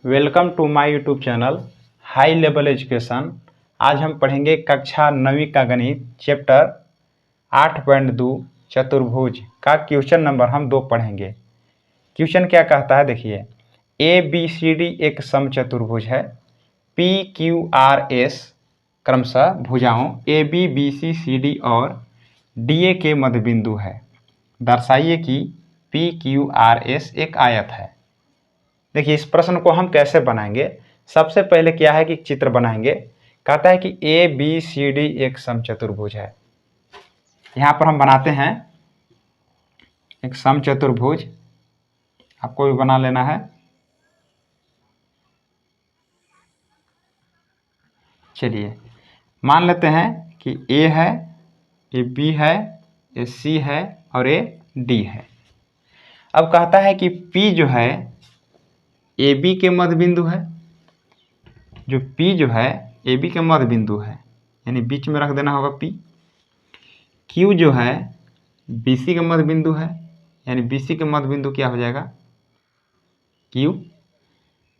Welcome to my YouTube channel high level education. आज हम पढ़ेंगे कक्षा 9वीं का गणित चैप्टर 8.2 चतुर्भुज का क्वेश्चन नंबर हम 2 पढ़ेंगे। क्वेश्चन क्या कहता है, देखिए। ए बी सी डी एक समचतुर्भुज है। पी क्यू आर एस क्रमशः भुजाओं A B B C C D और डी ए के मध्य बिंदु है। दर्शाइए कि पी क्यू आर एस एक आयत है। देखिए, इस प्रश्न को हम कैसे बनाएंगे। सबसे पहले क्या है कि चित्र बनाएंगे। कहता है कि ए बी सी डी एक समचतुर्भुज है। यहाँ पर हम बनाते हैं एक समचतुर्भुज, आपको भी बना लेना है। चलिए मान लेते हैं कि ए है, ये बी है, ये सी है और ये डी है। अब कहता है कि पी जो है ए बी के मध्य बिंदु है। जो पी जो है ए बी के मध्य बिंदु है, यानी बीच में रख देना होगा पी। क्यू जो है बी सी के मध्य बिंदु है, यानी बी सी के मध्य बिंदु क्या हो जाएगा, क्यू।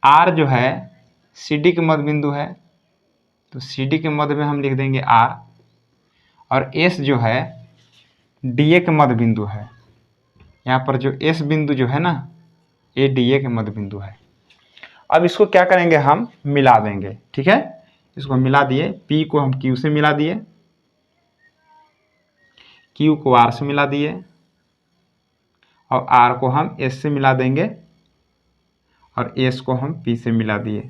आर जो है सी डी के मध्य बिंदु है, तो सी डी के मध्य में हम लिख देंगे आर। और एस जो है डी ए के मध्य बिंदु है। यहाँ पर जो एस बिंदु जो है ना, ये डी ए के मध्य बिंदु है। अब इसको क्या करेंगे, हम मिला देंगे। ठीक है, इसको मिला दिए। पी को हम क्यू से मिला दिए, क्यू को आर से मिला दिए और आर को हम एस से मिला देंगे और एस को हम पी से मिला दिए।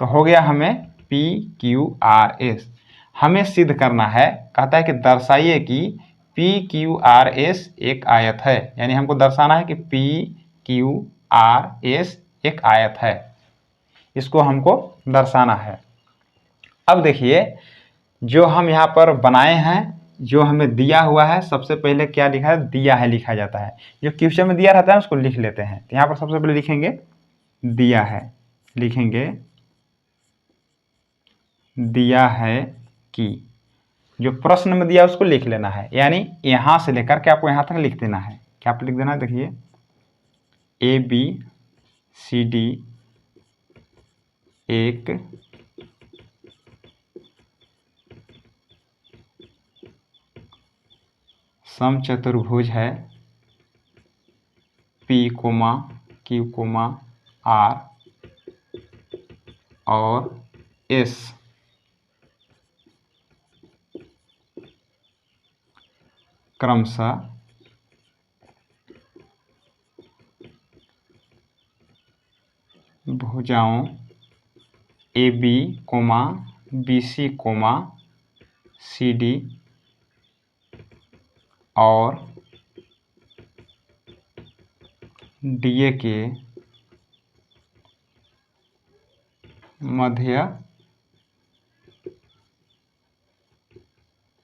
तो हो गया हमें पी क्यू आर एस। हमें सिद्ध करना है, कहता है कि दर्शाइए कि पी क्यू आर एस एक आयत है। यानी हमको दर्शाना है कि पी क्यू आर एस एक आयत है, इसको हमको दर्शाना है। अब देखिए, जो हम यहाँ पर बनाए हैं, जो हमें दिया हुआ है, सबसे पहले क्या लिखा है, दिया है लिखा जाता है। जो क्वेश्चन में दिया रहता है उसको लिख लेते हैं। तो यहाँ पर सबसे पहले लिखेंगे दिया है, लिखेंगे दिया है कि जो प्रश्न में दिया उसको लिख लेना है। यानी यहाँ से लेकर के आपको यहाँ तक लिख देना है। क्या आप लिख देना है, देखिए ए बी सी डी एक समचतुर्भुज है। P comma Q comma R और एस क्रमशः भुजाओं A B comma B C comma C D और डी ए के मध्य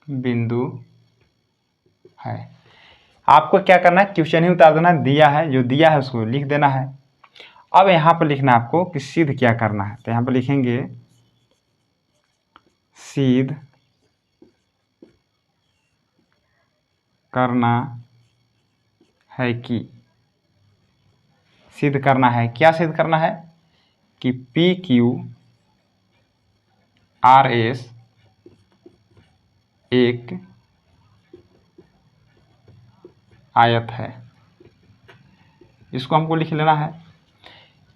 बिंदु है। आपको क्या करना है, क्वेश्चन ही उतार देना है। दिया है, जो दिया है उसको लिख देना है। अब यहाँ पर लिखना है आपको कि सिद्ध क्या करना है। तो यहाँ पर लिखेंगे सिद्ध करना है कि, सिद्ध करना है, क्या सिद्ध करना है कि पी क्यू आर एस एक आयत है। इसको हमको लिख लेना है।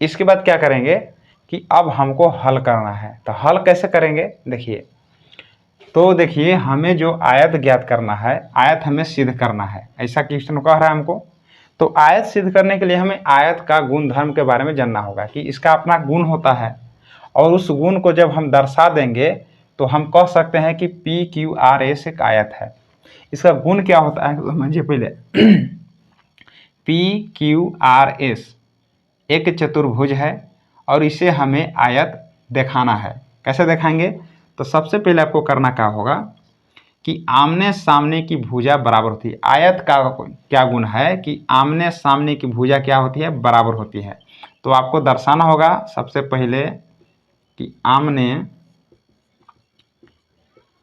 इसके बाद क्या करेंगे कि अब हमको हल करना है। तो हल कैसे करेंगे, देखिए। तो देखिए, हमें जो आयत ज्ञात करना है, आयत हमें सिद्ध करना है, ऐसा क्वेश्चन कह रहा है हमको। तो आयत सिद्ध करने के लिए हमें आयत का गुण धर्म के बारे में जानना होगा कि इसका अपना गुण होता है, और उस गुण को जब हम दर्शा देंगे तो हम कह सकते हैं कि पी क्यू आर एस एक आयत है। इसका गुण क्या होता है समझिए पहले। पी क्यू आर एस एक चतुर्भुज है और इसे हमें आयत दिखाना है। कैसे दिखाएंगे, तो सबसे पहले आपको करना क्या होगा कि आमने सामने की भुजा बराबर होती है। आयत का क्या गुण है कि आमने सामने की भुजा क्या होती है, बराबर होती है। तो आपको दर्शाना होगा सबसे पहले कि आमने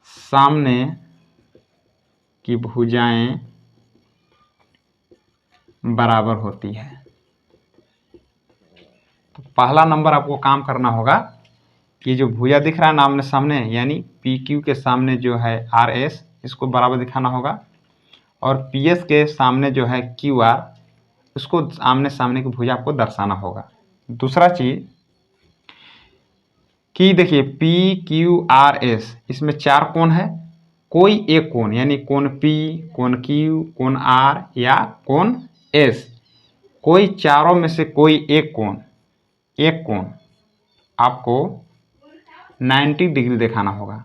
सामने की भुजाएं बराबर होती है। तो पहला नंबर आपको काम करना होगा कि जो भुजा दिख रहा है आमने सामने, यानी पी क्यू के सामने जो है आर एस, इसको बराबर दिखाना होगा, और पी एस के सामने जो है क्यू आर, उसको आमने सामने की भुजा आपको दर्शाना होगा। दूसरा चीज कि देखिए पी क्यू आर एस, इसमें 4 कोण है, कोई एक कोण यानी कोण पी, कोण क्यू, कोण आर या कोण एस, कोई चारों में से कोई एक कोण आपको 90 डिग्री दिखाना होगा।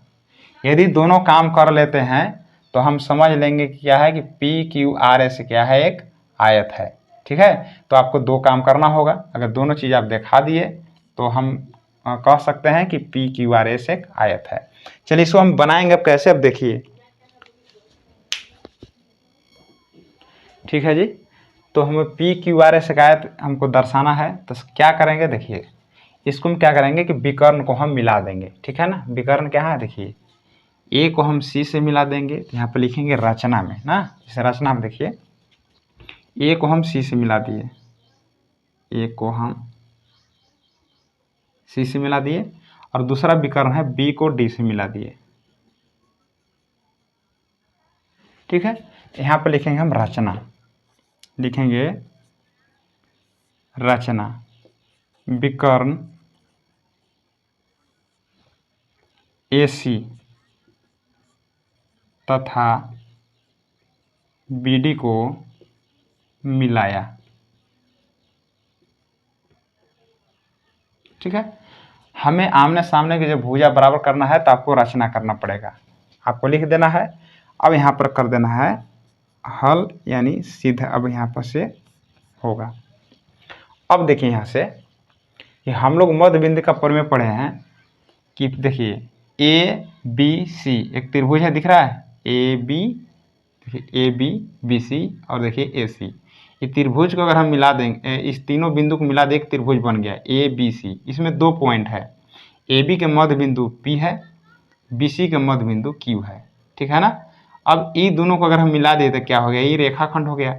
यदि दोनों काम कर लेते हैं तो हम समझ लेंगे कि क्या है कि पी क्यू आर एस क्या है, एक आयत है। ठीक है, तो आपको 2 काम करना होगा। अगर दोनों चीज़ आप दिखा दिए तो हम कह सकते हैं कि पी क्यू आर एस एक आयत है। चलिए इसको हम बनाएंगे अब कैसे, अब देखिए। ठीक है जी, तो हमें पी क्यू आर एस एक आयत हमको दर्शाना है, तो क्या करेंगे देखिए, इसको हम क्या करेंगे कि विकर्ण को हम मिला देंगे। ठीक है ना, विकर्ण क्या है देखिए, ए को हम सी से मिला देंगे, तो यहाँ पर लिखेंगे रचना में ना, जैसे रचना में देखिए ए को हम सी से मिला दिए, ए को हम सी से मिला दिए, और दूसरा विकर्ण है बी को डी से मिला दिए। ठीक है, यहाँ पर लिखेंगे हम रचना, लिखेंगे रचना विकर्ण ए सी तथा बी डी को मिलाया। ठीक है, हमें आमने सामने की जो भुजा बराबर करना है तो आपको रचना करना पड़ेगा, आपको लिख देना है। अब यहाँ पर कर देना है हल, यानी सीधा अब यहाँ पर से होगा। अब देखिए यहाँ से कि हम लोग मध्य बिंदु का प्रमेय पढ़े हैं कि देखिए ए बी सी एक त्रिभुज है, दिख रहा है ए बी, देखिए ए बी बी सी, और देखिए ए सी। ये त्रिभुज को अगर हम मिला देंगे, इस तीनों बिंदु को मिला दे एक त्रिभुज बन गया ए बी सी। इसमें 2 पॉइंट है, ए बी के मध्य बिंदु पी है, बी सी के मध्य बिंदु क्यू है। ठीक है ना, अब ये दोनों को अगर हम मिला दे तो क्या हो गया, ये रेखाखंड हो गया।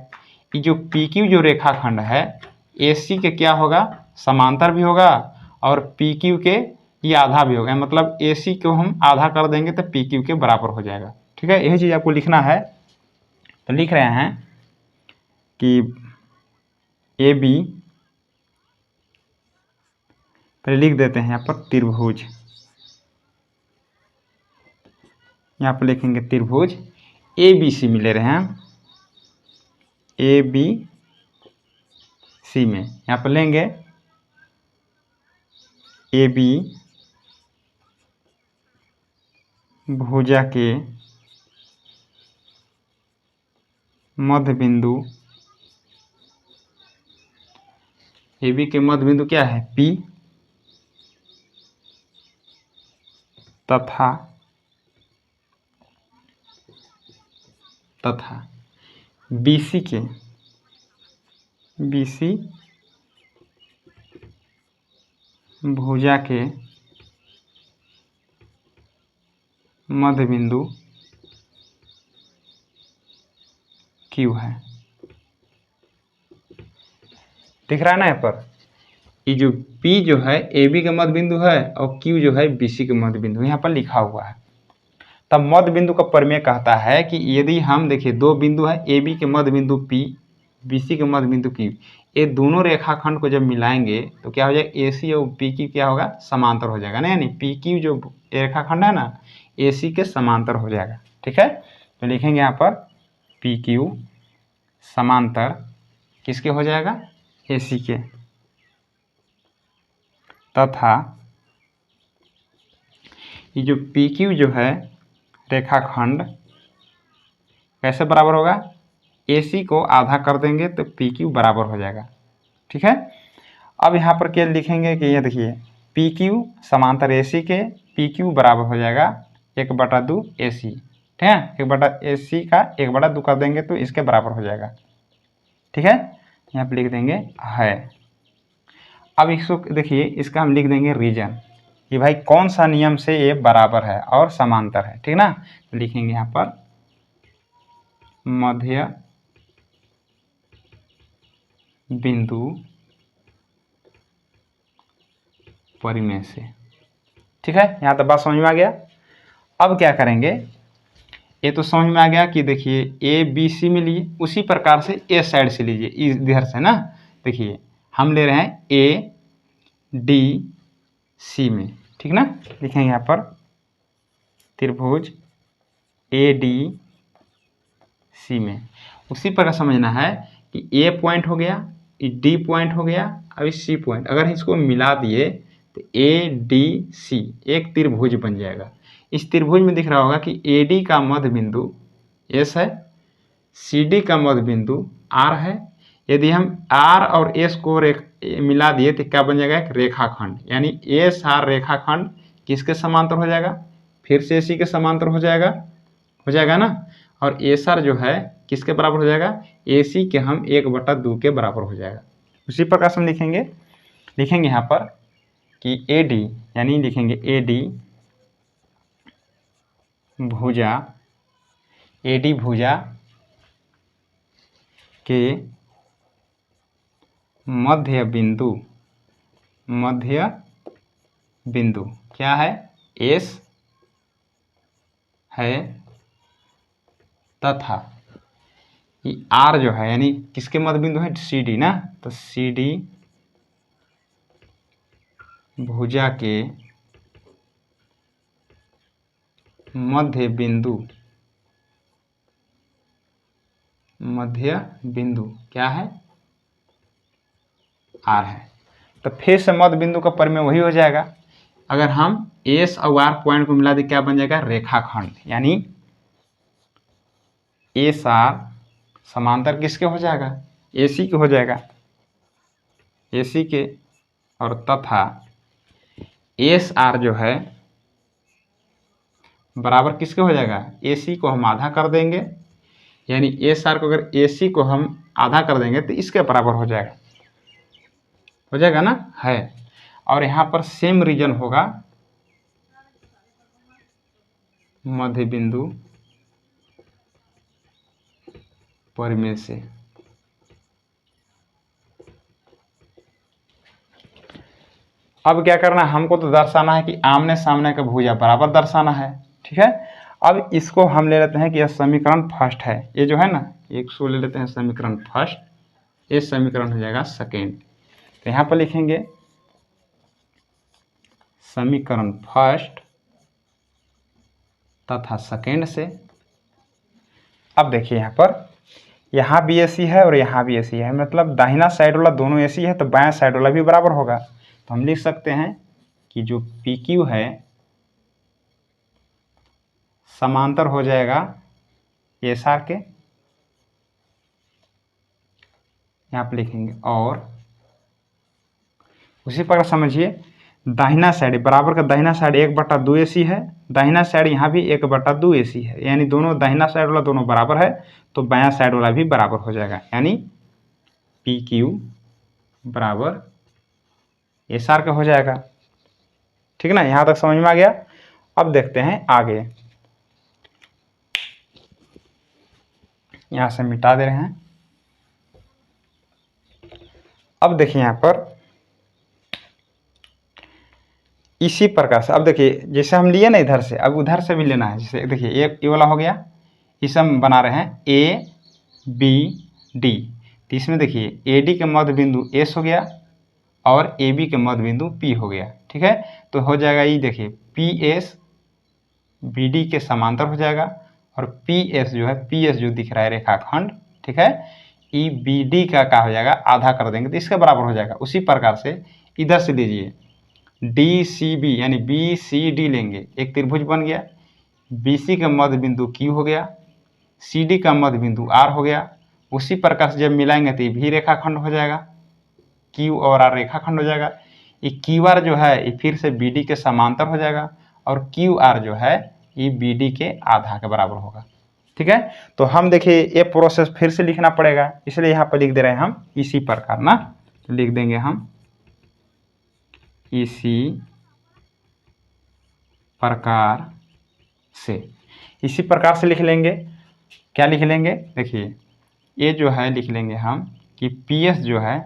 ये जो पी क्यू जो रेखाखंड है ए सी के क्या होगा, समांतर भी होगा, और पी क्यू के ये आधा भी होगा, मतलब ए सी को हम आधा कर देंगे तो पी क्यू के बराबर हो जाएगा। ठीक है, यही चीज़ आपको लिखना है। तो लिख रहे हैं कि ए बी, पहले लिख देते हैं यहाँ पर त्रिभुज, यहाँ पर लिखेंगे त्रिभुज ए बी सी मिले रहे हैं, ए बी सी में यहाँ पर लेंगे ए बी भुजा के मध्य बिंदु, ए बी के मध्य बिंदु क्या है पी, तथा BC के BC भुजा के मध्य बिंदु Q है। दिख रहा है ना यहाँ पर, ये जो P जो है AB के मध्य बिंदु है और Q जो है BC के मध्य बिंदु, यहाँ पर लिखा हुआ है। तब मध्य बिंदु का प्रमेय कहता है कि यदि हम देखिए 2 बिंदु है, AB के मध्य बिंदु P, BC के मध्य बिंदु Q, ये दोनों रेखाखंड को जब मिलाएंगे तो क्या हो जाएगा, AC और PQ क्या होगा, समांतर हो जाएगा ना, यानी PQ जो रेखाखंड है ना AC के समांतर हो जाएगा। ठीक है, तो लिखेंगे यहाँ पर PQ समांतर किसके हो जाएगा, AC के, तथा ये जो PQ जो है रेखाखंड कैसे बराबर होगा, AC को आधा कर देंगे तो PQ बराबर हो जाएगा। ठीक है, अब यहाँ पर क्या लिखेंगे कि ये देखिए PQ समांतर AC के, PQ बराबर हो जाएगा 1/2 AC। ठीक है, 1/2 AC का 1/2 कर देंगे तो इसके बराबर हो जाएगा। ठीक है, यहाँ पर लिख देंगे है। अब इसको देखिए, इसका हम लिख देंगे रीजन, कि भाई कौन सा नियम से ये बराबर है और समांतर है। ठीक ना, तो लिखेंगे यहाँ पर मध्य बिंदु परिमेय से। ठीक है, यहाँ तक बात समझ में आ गया। अब क्या करेंगे, ये तो समझ में आ गया कि देखिए ए बी सी में लिए, उसी प्रकार से ए साइड से लीजिए इधर से ना। देखिए हम ले रहे हैं ए डी सी में, ठीक ना। लिखेंगे यहाँ पर त्रिभुज ए डी सी में। उसी प्रकार समझना है कि ए पॉइंट हो गया, डी पॉइंट हो गया, अब सी पॉइंट, अगर इसको मिला दिए तो ए डी सी एक त्रिभुज बन जाएगा। इस त्रिभुज में दिख रहा होगा कि ए डी का मध्य बिंदु एस है, सी डी का मध्य बिंदु आर है। यदि हम आर और एस को मिला दिए तो क्या बन जाएगा, एक रेखाखंड, यानी एस आर रेखाखंड किसके समांतर हो जाएगा, फिर से सी के समांतर हो जाएगा ना। और एस आर जो है किसके बराबर हो जाएगा, ए सी के हम 1/2 के बराबर हो जाएगा। उसी प्रकार से हम लिखेंगे यहाँ पर कि ए डी, यानी लिखेंगे ए डी भुजा, ए डी भुजा के मध्य बिंदु क्या है, एस है, तथा ये आर जो है यानी किसके मध्य बिंदु है, सी डी ना। तो सी डी भुजा के मध्य बिंदु क्या है, आर है। तो फिर से मध्य बिंदु का परिमेय वही हो जाएगा। अगर हम एस और आर पॉइंट को मिला दे क्या बन जाएगा, रेखाखंड, यानी एस आर समांतर किसके हो जाएगा, एसी के हो जाएगा, एसी के, और तथा एस आर जो है बराबर किसके हो जाएगा, एसी को हम आधा कर देंगे, यानी एस आर को अगर एसी को हम आधा कर देंगे तो इसके बराबर हो जाएगा ना, है। और यहाँ पर सेम रीजन होगा मध्य बिंदु परिमेय से। अब क्या करना है, हमको तो दर्शाना है कि आमने सामने का भुजा बराबर दर्शाना है। ठीक है, अब इसको हम ले लेते हैं कि यह समीकरण फर्स्ट है, ये जो है ना, एक सो ले लेते हैं समीकरण फर्स्ट, ये समीकरण हो जाएगा सेकेंड। तो यहाँ पर लिखेंगे समीकरण फर्स्ट तथा सेकेंड से। अब देखिए यहाँ भी एसी है और यहाँ भी एसी है, मतलब दाहिना साइड वाला दोनों एसी है तो बायां साइड वाला भी बराबर होगा। तो हम लिख सकते हैं कि जो पी क्यू है समांतर हो जाएगा एस आर के, यहाँ पे लिखेंगे। और उसी प्रकार समझिए दाहिना साइड बराबर का दाहिना साइड 1/2 एसी है, दाहिना साइड यहाँ भी 1/2 एसी है, यानी दोनों दाहिना साइड वाला दोनों बराबर है तो बायां साइड वाला भी बराबर हो जाएगा, यानी पी क्यू बराबर एस आर का हो जाएगा। ठीक ना, यहाँ तक समझ में आ गया। अब देखते हैं आगे, यहाँ से मिटा दे रहे हैं। अब देखिए यहाँ पर इसी प्रकार से, अब देखिए जैसे हम लिए ना इधर से, अब उधर से भी लेना है। जैसे देखिए ये वाला हो गया, इसे हम बना रहे हैं ए बी डी, तो इसमें देखिए ए डी के मध्य बिंदु एस हो गया और ए बी के मध्य बिंदु पी हो गया। ठीक है, तो हो जाएगा ये देखिए पी एस बी डी के समांतर हो जाएगा, और पी एस जो है, पी एस जो दिख रहा है रेखाखंड, ठीक है, ई बी डी का क्या हो जाएगा, आधा कर देंगे तो इसके बराबर हो जाएगा। उसी प्रकार से इधर से लीजिए डी सी बी, यानी बी सी डी लेंगे, एक त्रिभुज बन गया। बी सी का मध्य बिंदु क्यू हो गया, सी डी का मध्य बिंदु आर हो गया। उसी प्रकार से जब मिलाएंगे तो ये भी रेखाखंड हो जाएगा, क्यू और आर रेखाखंड हो जाएगा। ये क्यू आर जो है ये फिर से बी डी के समांतर हो जाएगा, और क्यू आर जो है ये बी डी के आधा के बराबर होगा। ठीक है, तो हम देखिए ये प्रोसेस फिर से लिखना पड़ेगा, इसलिए यहाँ पर लिख दे रहे हैं हम इसी प्रकार ना, लिख देंगे हम इसी प्रकार से, इसी प्रकार से लिख लेंगे। क्या लिख लेंगे, देखिए ये जो है लिख लेंगे हम कि पी एस जो है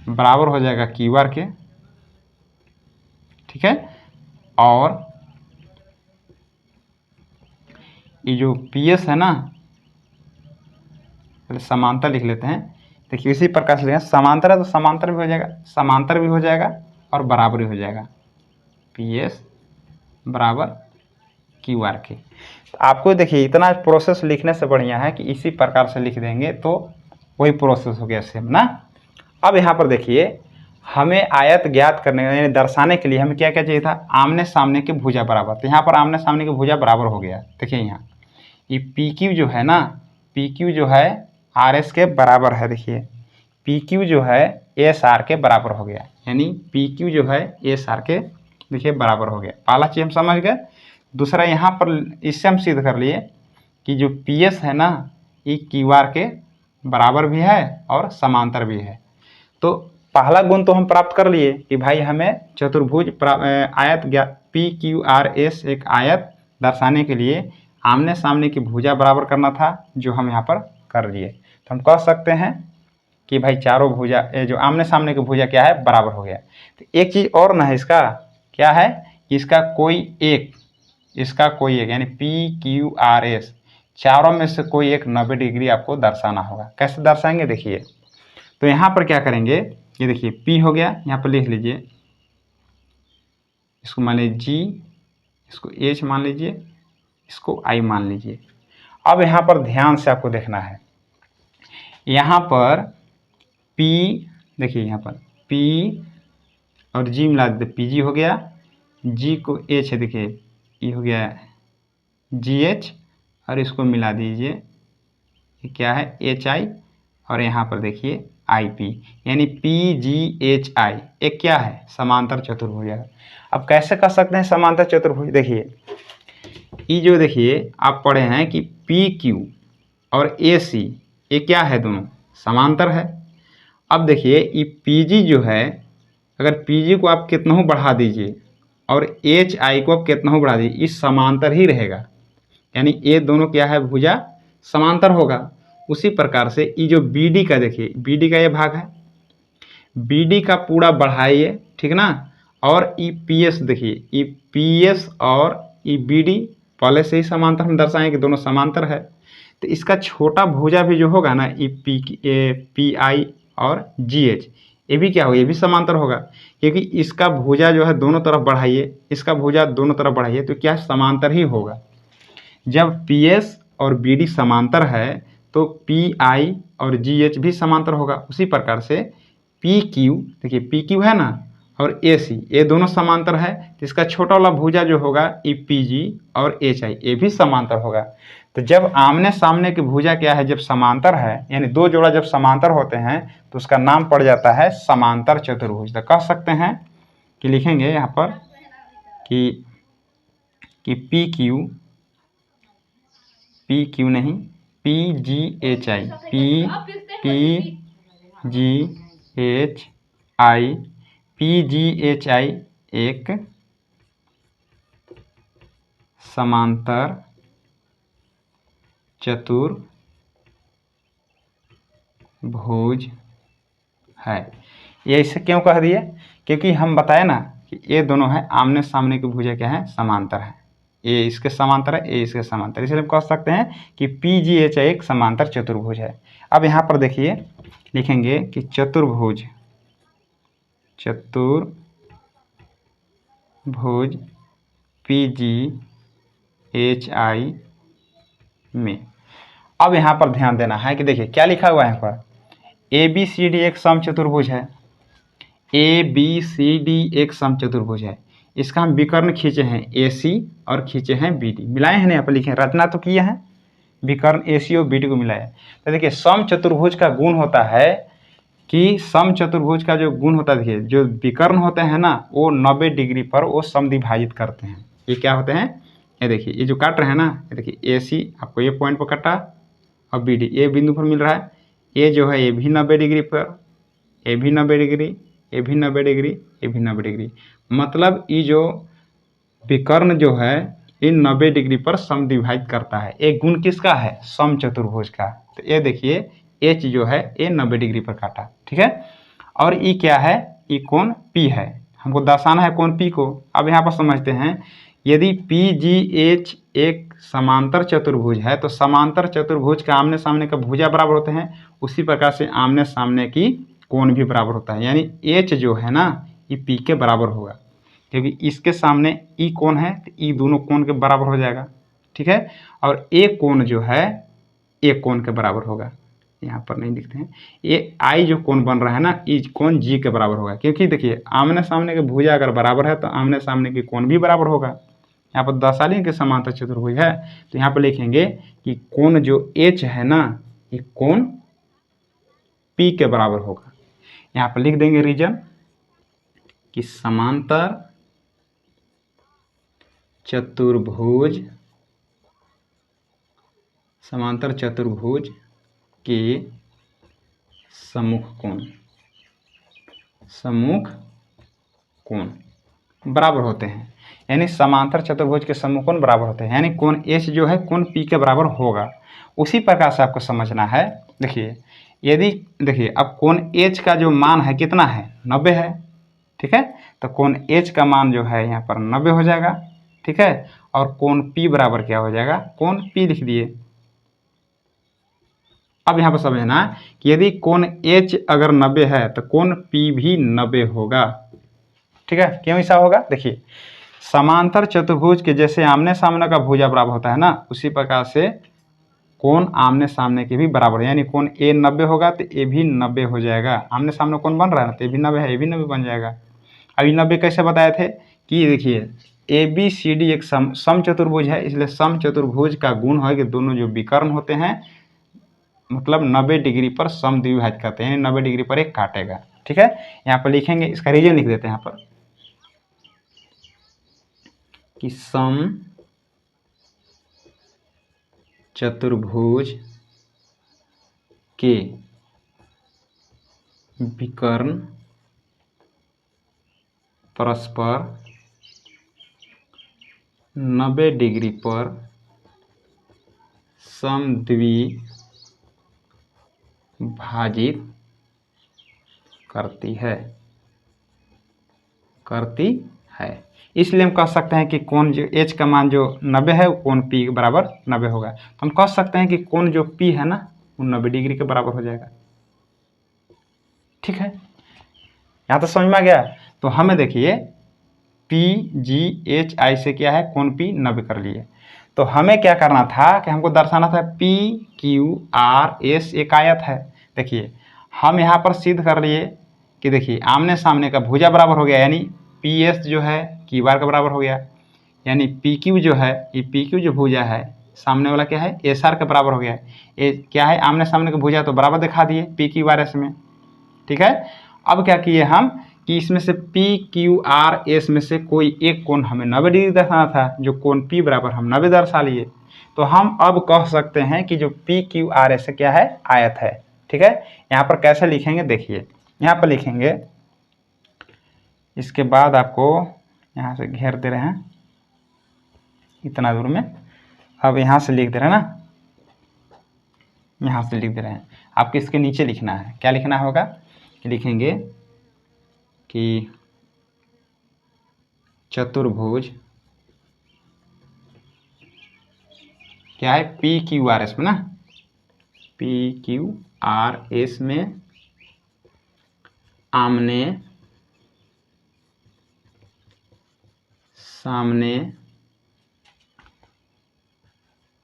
बराबर हो जाएगा क्यू आर के, ठीक है। और ये जो पी एस है ना, पहले समांतर लिख लेते हैं। देखिए इसी प्रकार से लिखें, समांतर है तो समांतर भी हो जाएगा, समांतर भी हो जाएगा और बराबर भी हो जाएगा, पी एस बराबर क्यू आर के। तो आपको देखिए इतना प्रोसेस लिखने से बढ़िया है कि इसी प्रकार से लिख देंगे तो वही प्रोसेस हो गया सेम ना। अब यहाँ पर देखिए हमें आयत ज्ञात करने यानी दर्शाने के लिए हमें क्या क्या चाहिए था, आमने सामने की भुजा बराबर। तो यहाँ पर आमने सामने की भुजा बराबर हो गया। देखिए यहाँ ये पी क्यू जो है ना, पी क्यू जो है आर एस के बराबर है। देखिए पी क्यू जो है एस आर के बराबर हो गया, यानी पी क्यू जो है एस आर के देखिए बराबर हो गया। पहला चीज़ हम समझ गए। दूसरा यहाँ पर इससे हम सिद्ध कर लिए कि जो पी एस है ना ये क्यू आर के बराबर भी है और समांतर भी है। तो पहला गुण तो हम प्राप्त कर लिए कि भाई हमें चतुर्भुज आयत पी क्यू आर एस एक आयत दर्शाने के लिए आमने सामने की भुजा बराबर करना था, जो हम यहाँ पर कर लिए। तो हम कह सकते हैं कि भाई चारों भुजा जो आमने सामने की भुजा क्या है, बराबर हो गया। तो एक चीज़ और ना है इसका, क्या है कि इसका कोई एक यानी पी क्यू आर एस चारों में से कोई एक 90 डिग्री आपको दर्शाना होगा। कैसे दर्शाएंगे देखिए। तो यहाँ पर क्या करेंगे, ये देखिए P हो गया, यहाँ पर लिख लीजिए, इसको मान लीजिए G, इसको H मान लीजिए, इसको I मान लीजिए। अब यहाँ पर ध्यान से आपको देखना है, यहाँ पर P देखिए, यहाँ पर P और G मिला देते, PG हो गया, G को H है, देखिए ये हो गया GH और इसको मिला दीजिए, ये क्या है HI और यहाँ पर देखिए IP, यानी PGHI एक क्या है, समांतर चतुर्भुज है। अब कैसे कर सकते हैं समांतर चतुर्भुज, देखिए ये जो देखिए आप पढ़े हैं कि PQ और AC ये क्या है, दोनों समांतर है। अब देखिए ये PG जो है, अगर PG को आप कितना बढ़ा दीजिए और HI को आप कितना बढ़ा दीजिए, इस समांतर ही रहेगा, यानी ये दोनों क्या है, भुजा समांतर होगा। उसी प्रकार से ये जो BD का देखिए, BD का ये भाग है, BD का पूरा बढ़ाइए, ठीक ना। और ई PS देखिए, ई PS और ई BD पहले से ही समांतर हम दर्शाएं कि दोनों समांतर है। तो इसका छोटा भुजा भी जो होगा ना, ई PI और GH ये भी क्या होगा, ये भी समांतर होगा, क्योंकि इसका भुजा जो है दोनों तरफ बढ़ाइए, इसका भुजा दोनों तरफ बढ़ाइए, तो क्या समांतर ही होगा। जब PS और BD समांतर है तो PI और GH भी समांतर होगा। उसी प्रकार से PQ देखिए, PQ है ना और AC ये दोनों समांतर है, तो इसका छोटा वाला भुजा जो होगा PG और HI ये भी समांतर होगा। तो जब आमने सामने की भुजा क्या है, जब समांतर है, यानी दो जोड़ा जब समांतर होते हैं तो उसका नाम पड़ जाता है समांतर चतुर्भुज। तो कह सकते हैं कि लिखेंगे यहाँ पर कि PQ नहीं, PGHI, PGHI एक समांतर चतुर्भुज है। ये इसे क्यों कह दिए, क्योंकि हम बताए ना कि ये दोनों है आमने सामने की भुजा क्या है, समांतर है, ये इसके समांतर है, ये इसके समांतर, इसलिए हम कह सकते हैं कि PGHI एक समांतर चतुर्भुज है। अब यहाँ पर देखिए लिखेंगे कि चतुर्भुज PGHI में। अब यहाँ पर ध्यान देना है कि देखिए क्या लिखा हुआ है यहाँ पर, ABCD एक समचतुर्भुज है, ABCD एक समचतुर्भुज है। इसका हम विकर्ण खींचे हैं AC और खींचे हैं BD, मिलाए हैं ना, यहाँ पर लिखे रचना तो किए हैं, विकर्ण AC और BD को मिलाया। तो देखिए समचतुर्भुज का गुण होता है कि समचतुर्भुज का जो गुण होता है, देखिए जो विकर्ण होते हैं ना वो 90 डिग्री पर वो समद्विभाजित करते हैं। ये क्या होते हैं, ये देखिए ये जो काट रहे हैं ना, ये देखिए AC आपको ये पॉइंट पर कटा और BD ये बिंदु पर मिल रहा है, ये जो है ये भी 90 डिग्री पर, ये भी 90 डिग्री, ये भी 90 डिग्री, ये भी 90 डिग्री, मतलब ये जो विकर्ण जो है इन 90 डिग्री पर समद्विभाजित करता है। एक गुण किसका है, समचतुर्भुज का। तो ये देखिए H जो है ये 90 डिग्री पर काटा, ठीक है। और ई क्या है, ई कोण पी है, हमको दर्शाना है कोण पी को। अब यहाँ पर समझते हैं, यदि पी जी एच एक समांतर चतुर्भुज है तो समांतर चतुर्भुज के आमने सामने का भुजा बराबर होते हैं, उसी प्रकार से आमने सामने की कोण भी बराबर होता है। यानी एच जो है ना ये पी के बराबर होगा, क्योंकि इसके सामने ई कोण है तो ई दोनों कोण के बराबर हो जाएगा, ठीक है। और ए कोण जो है ए कोण के बराबर होगा, यहाँ पर नहीं लिखते हैं, ये आई जो कोण बन रहा है ना ई कोण जी के बराबर होगा, क्योंकि देखिए आमने सामने के भुजा अगर बराबर है तो आमने सामने की कोण भी बराबर होगा। यहाँ पर दर्शा लें कि समांतर चतुर्भुज है, तो यहाँ पर लिखेंगे कि कोण जो एच है ना ये कोण पी के बराबर होगा। यहाँ पर लिख देंगे रीजन कि समांतर चतुर्भुज के सम्मुख कोण बराबर होते हैं, यानी समांतर चतुर्भुज के सम्मुख कोण बराबर होते हैं, यानी कोण एच जो है कोण पी के बराबर होगा। उसी प्रकार से आपको समझना है, देखिए यदि देखिए अब कोण एच का जो मान है कितना है 90 है, ठीक है, तो कोण एच का मान जो है यहाँ पर 90 हो जाएगा, ठीक है। और कोण पी बराबर क्या हो जाएगा, कोण पी लिख दिए। अब यहाँ पर समझना कि यदि कोण एच अगर 90 है तो कोण पी भी 90 होगा, ठीक है। क्यों ऐसा होगा, देखिए समांतर चतुर्भुज के जैसे आमने सामने का भुजा बराबर होता है ना, उसी प्रकार से कोण आमने सामने के भी बराबर है, यानी कोण ए 90 होगा तो ए भी 90 हो जाएगा। आमने सामने कोण बन रहा है ना तो ए भी 90 है, ए भी 90 बन जाएगा। अभी 90 कैसे बताए थे कि देखिए ए बी सी डी एक सम चतुर्भुज है, इसलिए सम चतुर्भुज का गुण है कि दोनों जो विकर्ण होते हैं मतलब 90 डिग्री पर सम द्विभाजित करते हैं, 90 डिग्री पर एक काटेगा, ठीक है। यहाँ पर लिखेंगे, इसका रीजन लिख देते हैं यहाँ पर कि सम चतुर्भुज के विकर्ण परस्पर 90 डिग्री पर समद्विभाजित करती है। इसलिए हम कह सकते हैं कि कोण जो एच का मान जो 90 है वो कोण पी के बराबर 90 होगा। तो हम कह सकते हैं कि कोण जो पी है ना वो 90 डिग्री के बराबर हो जाएगा, ठीक है। यहाँ तो समझ में आ गया। तो हमें देखिए पी जी एच आई से क्या है कोण पी 90 कर लिए, तो हमें क्या करना था कि हमको दर्शाना था पी क्यू आर एस एक आयत है। देखिए हम यहाँ पर सिद्ध कर लिए कि देखिए आमने सामने का भुजा बराबर हो गया, यानी पी एस जो है क्यू आर का बराबर हो गया, यानी पी क्यू जो है ये पी क्यू जो भुजा है सामने वाला क्या है एस आर के बराबर हो गया। ये क्या है आमने सामने का भुजा तो बराबर दिखा दिए पी क्यू आर एस में, ठीक है। अब क्या किए हम कि इसमें से पी क्यू आर एस में से कोई एक कोण हमें 90 डिग्री दर्शाना था, जो कोण पी बराबर हम 90 दर्शा लिए। तो हम अब कह सकते हैं कि जो पी क्यू आर एस क्या है आयत है, ठीक है। यहाँ पर कैसे लिखेंगे, देखिए यहाँ पर लिखेंगे, इसके बाद आपको यहाँ से घेर दे रहे हैं इतना दूर में, अब यहाँ से लिख दे रहे हैं ना, यहाँ से लिख दे रहे हैं, आपको इसके नीचे लिखना है। क्या लिखना होगा कि लिखेंगे कि चतुर्भुज क्या है पी क्यू आर एस में ना, पी क्यू आर एस में आमने सामने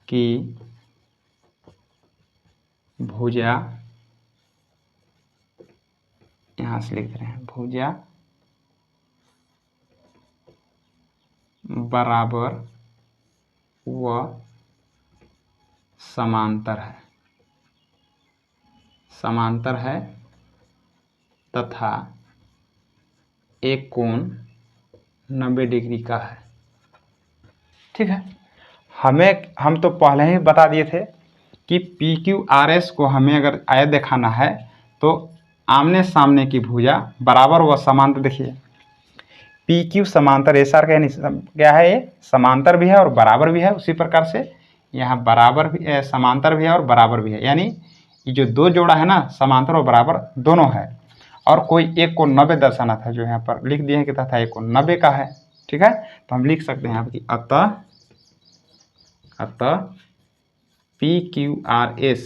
की भुजा, यहाँ से लिख रहे हैं भुजा बराबर व समांतर है तथा एक कोण 90 डिग्री का है, ठीक है। हम तो पहले ही बता दिए थे कि पी क्यू आर एस को हमें अगर आयत दिखाना है तो आमने सामने की भुजा बराबर व समांतर, देखिए पी क्यू समांतर एस आर का यानी क्या है ये समांतर भी है और बराबर भी है, उसी प्रकार से यहाँ बराबर भी है, समांतर भी है और बराबर भी है, यानी ये जो दो जोड़ा है ना समांतर और बराबर दोनों है। और कोई एक को 90 दर्शाना था, जो यहाँ पर लिख दिए हैं कि तथा एक को 90 का है। ठीक है, तो हम लिख सकते हैं यहाँ पर कि अतः PQRS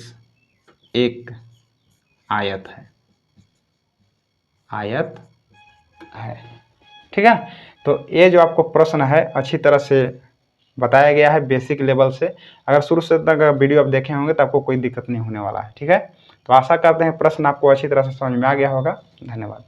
एक आयत है। ठीक है, तो ये जो आपको प्रश्न है अच्छी तरह से बताया गया है बेसिक लेवल से। अगर शुरू से तक वीडियो आप देखे होंगे तो आपको कोई दिक्कत नहीं होने वाला है। ठीक है, तो आशा करते हैं प्रश्न आपको अच्छी तरह से समझ में आ गया होगा। धन्यवाद।